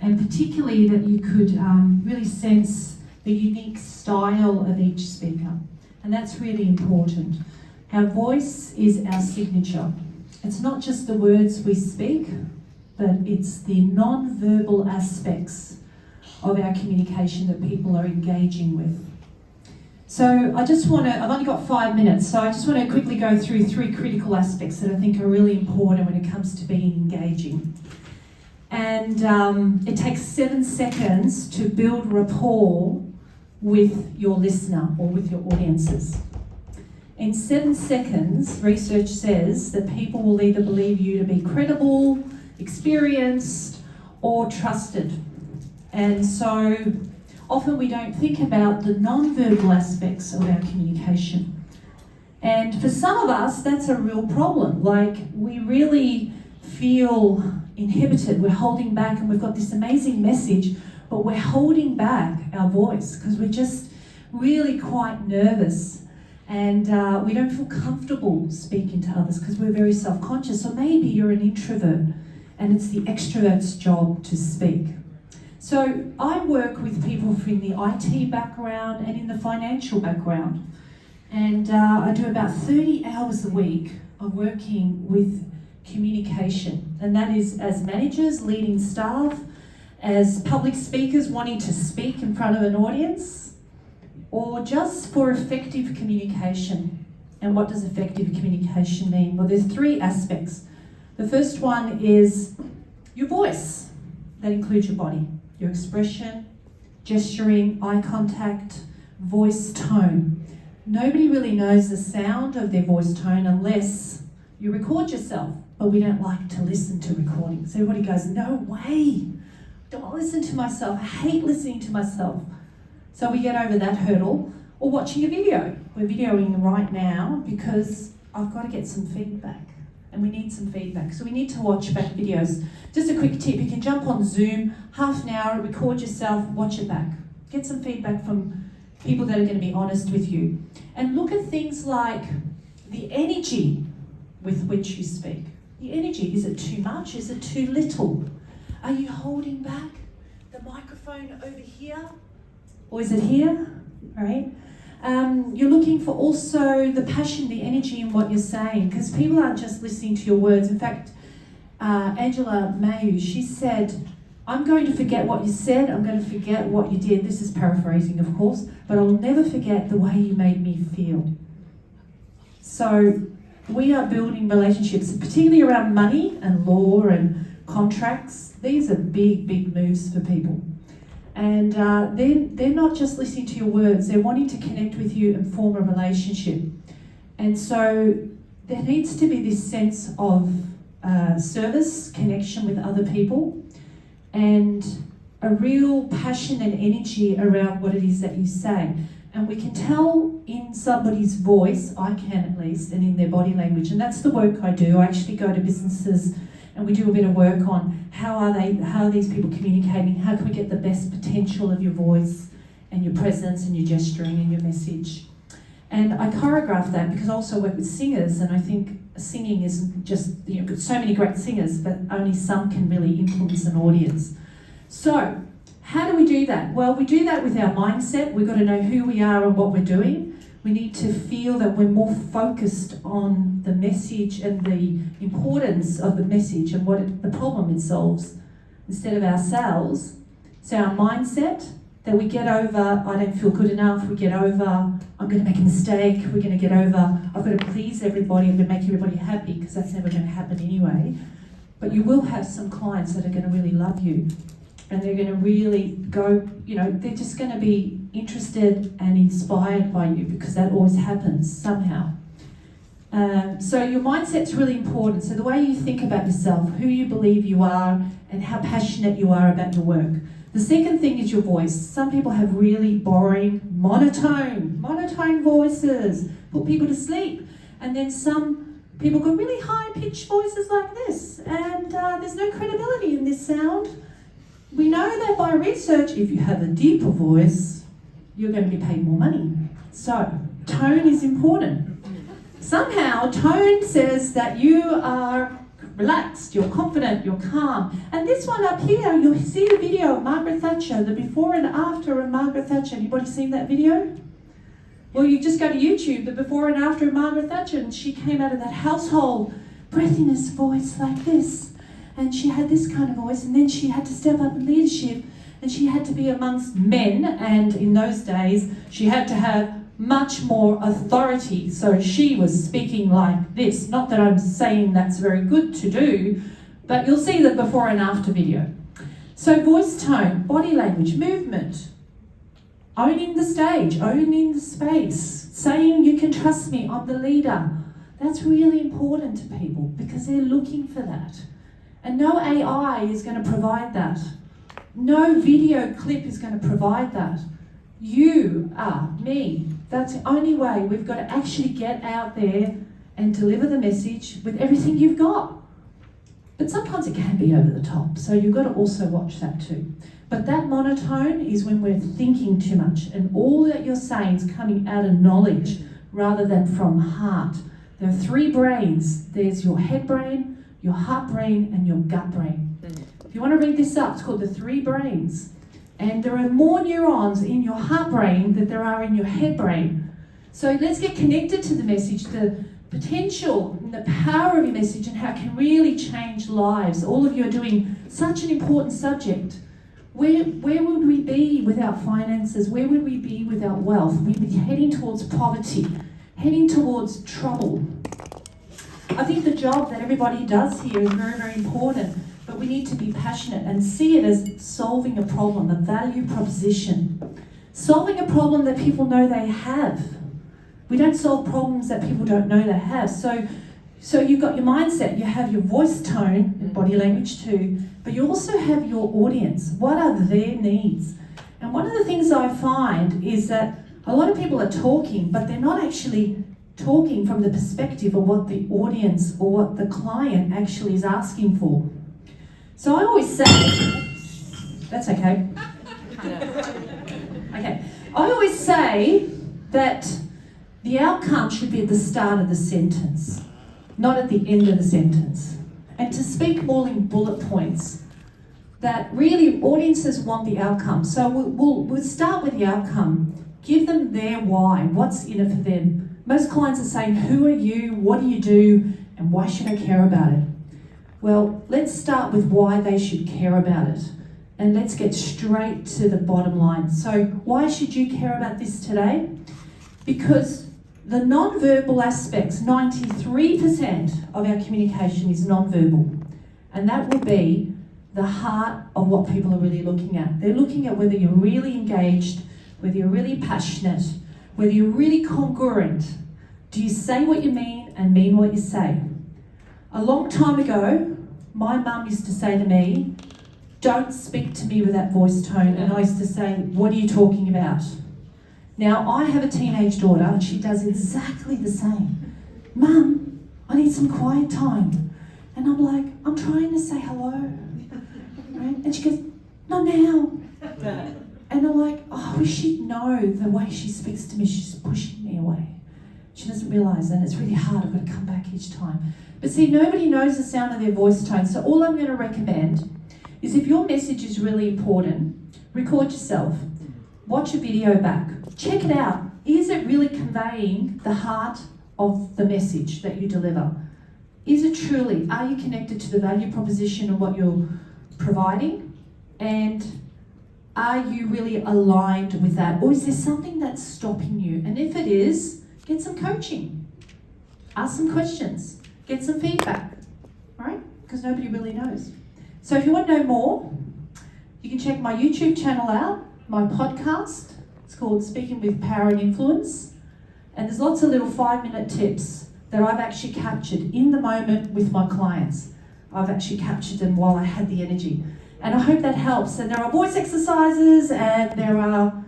and particularly that you could really sense the unique style of each speaker. And that's really important. Our voice is our signature. It's not just the words we speak, but it's the non-verbal aspects of our communication that people are engaging with. So I've only got 5 minutes, so I just want to quickly go through 3 critical aspects that I think are really important when it comes to being engaging. And it takes 7 seconds to build rapport with your listener or with your audiences. In 7 seconds, research says that people will either believe you to be credible, experienced, or trusted. And so often we don't think about the non-verbal aspects of our communication. And for some of us, that's a real problem. Like, we really feel inhibited, we're holding back, and we've got this amazing message, but we're holding back our voice because we're just really quite nervous, and we don't feel comfortable speaking to others because we're very self-conscious. Or maybe you're an introvert and it's the extrovert's job to speak. So I work with people from the IT background and in the financial background, and I do about 30 hours a week of working with communication, and that is as managers, leading staff, as public speakers wanting to speak in front of an audience, or just for effective communication. And what does effective communication mean? Well, there's 3 aspects. The first one is your voice. That includes your body, your expression, gesturing, eye contact, voice tone. Nobody really knows the sound of their voice tone unless you record yourself, but we don't like to listen to recordings. Everybody goes, no way, don't listen to myself, I hate listening to myself. So we get over that hurdle. Or watching a video. We're videoing right now because I've got to get some feedback, and we need some feedback. So we need to watch back videos. Just a quick tip, you can jump on Zoom, half an hour, record yourself, watch it back. Get some feedback from people that are going to be honest with you. And look at things like the energy with which you speak. The energy, is it too much? Is it too little? Are you holding back the microphone over here? Or is it here? Right? You're looking for also the passion, the energy in what you're saying, because people aren't just listening to your words. In fact, Angela Mayu, she said, I'm going to forget what you said, I'm going to forget what you did. This is paraphrasing, of course, but I'll never forget the way you made me feel. So we are building relationships, particularly around money and law and contracts. These are big, big moves for people. And they're not just listening to your words, they're wanting to connect with you and form a relationship. And so there needs to be this sense of service, connection with other people, and a real passion and energy around what it is that you say. And we can tell in somebody's voice, I can at least, and in their body language. And that's the work I do. I actually go to businesses and we do a bit of work on how are these people communicating, how can we get the best potential of your voice and your presence and your gesturing and your message. And I choreograph that because I also work with singers, and I think singing isn't just, got so many great singers, but only some can really influence an audience. So, how do we do that? Well, we do that with our mindset. We've got to know who we are and what we're doing. We need to feel that we're more focused on the message and the importance of the message and the problem it solves instead of ourselves. So our mindset, that we get over, I don't feel good enough, we get over, I'm going to make a mistake, we're going to get over, I've got to please everybody, I'm going to make everybody happy, because that's never going to happen anyway. But you will have some clients that are going to really love you, and they're going to really go, they're just going to be interested and inspired by you, because that always happens somehow. So your mindset's really important. So the way you think about yourself, who you believe you are, and how passionate you are about your work. The second thing is your voice. Some people have really boring, monotone voices, put people to sleep. And then some people got really high-pitched voices like this, and there's no credibility in this sound. We know that by research, if you have a deeper voice, you're going to be paid more money. So, tone is important. Somehow, tone says that you are relaxed, you're confident, you're calm. And this one up here, you'll see the video of Margaret Thatcher, the before and after of Margaret Thatcher. Anybody seen that video? Well, you just go to YouTube, the before and after of Margaret Thatcher, and she came out of that household, breathiness voice like this. And she had this kind of voice, and then she had to step up in leadership, and she had to be amongst men, and in those days, she had to have much more authority. So she was speaking like this. Not that I'm saying that's very good to do, but you'll see the before and after video. So voice tone, body language, movement, owning the stage, owning the space, saying you can trust me, I'm the leader. That's really important to people because they're looking for that. And no AI is going to provide that. No video clip is going to provide that. You are me. That's the only way. We've got to actually get out there and deliver the message with everything you've got. But sometimes it can be over the top, so you've got to also watch that too. But that monotone is when we're thinking too much and all that you're saying is coming out of knowledge rather than from heart. There are three brains. There's your head brain, your heart brain, and your gut brain. If you want to read this up, it's called the three brains. And there are more neurons in your heart brain than there are in your head brain. So let's get connected to the message, the potential and the power of your message and how it can really change lives. All of you are doing such an important subject. Where would we be without finances? Where would we be without wealth? We'd be heading towards poverty, heading towards trouble. I think the job that everybody does here is very, very important. But we need to be passionate and see it as solving a problem, a value proposition. Solving a problem that people know they have. We don't solve problems that people don't know they have. So you've got your mindset, you have your voice tone and body language too, but you also have your audience. What are their needs? And one of the things I find is that a lot of people are talking, but they're not actually talking from the perspective of what the audience or what the client actually is asking for. So I always say, that's okay. Okay. I always say that the outcome should be at the start of the sentence, not at the end of the sentence. And to speak more in bullet points, that really audiences want the outcome. So we'll start with the outcome. Give them their why, what's in it for them. Most clients are saying, who are you, what do you do, and why should I care about it? Well, let's start with why they should care about it. And let's get straight to the bottom line. So why should you care about this today? Because the non-verbal aspects, 93% of our communication is non-verbal. And that will be the heart of what people are really looking at. They're looking at whether you're really engaged, whether you're really passionate, whether you're really congruent. Do you say what you mean and mean what you say? A long time ago, my mum used to say to me, don't speak to me with that voice tone. And I used to say, what are you talking about? Now, I have a teenage daughter and she does exactly the same. Mum, I need some quiet time. And I'm like, I'm trying to say hello. Right? And she goes, not now. And I'm like, oh, I wish she'd know the way she speaks to me, she's pushing me away. She doesn't realise that. It's really hard. I've got to come back each time. But see, nobody knows the sound of their voice tone. So all I'm going to recommend is if your message is really important, record yourself. Watch a video back. Check it out. Is it really conveying the heart of the message that you deliver? Is it truly? Are you connected to the value proposition of what you're providing? And are you really aligned with that? Or is there something that's stopping you? And if it is, get some coaching. Ask some questions. Get some feedback, right? Because nobody really knows. So if you want to know more, you can check my YouTube channel out, my podcast. It's called Speaking with Power and Influence. And there's lots of little 5-minute tips that I've actually captured in the moment with my clients. I've actually captured them while I had the energy. And I hope that helps. And there are voice exercises and there are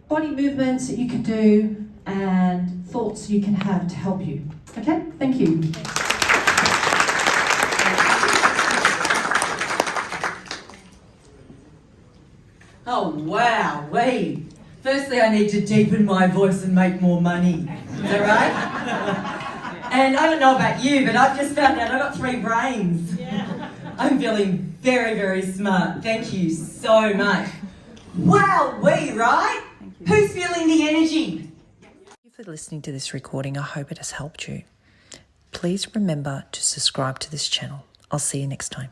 body movements that you can do and thoughts you can have to help you. Okay? Thank you. Oh, wow, wait. Firstly, I need to deepen my voice and make more money. Is that right? And I don't know about you, but I've just found out I've got 3 brains. I'm feeling very, very smart. Thank you so much. Wow, right? Who's feeling the energy? Thank you for listening to this recording. I hope it has helped you. Please remember to subscribe to this channel. I'll see you next time.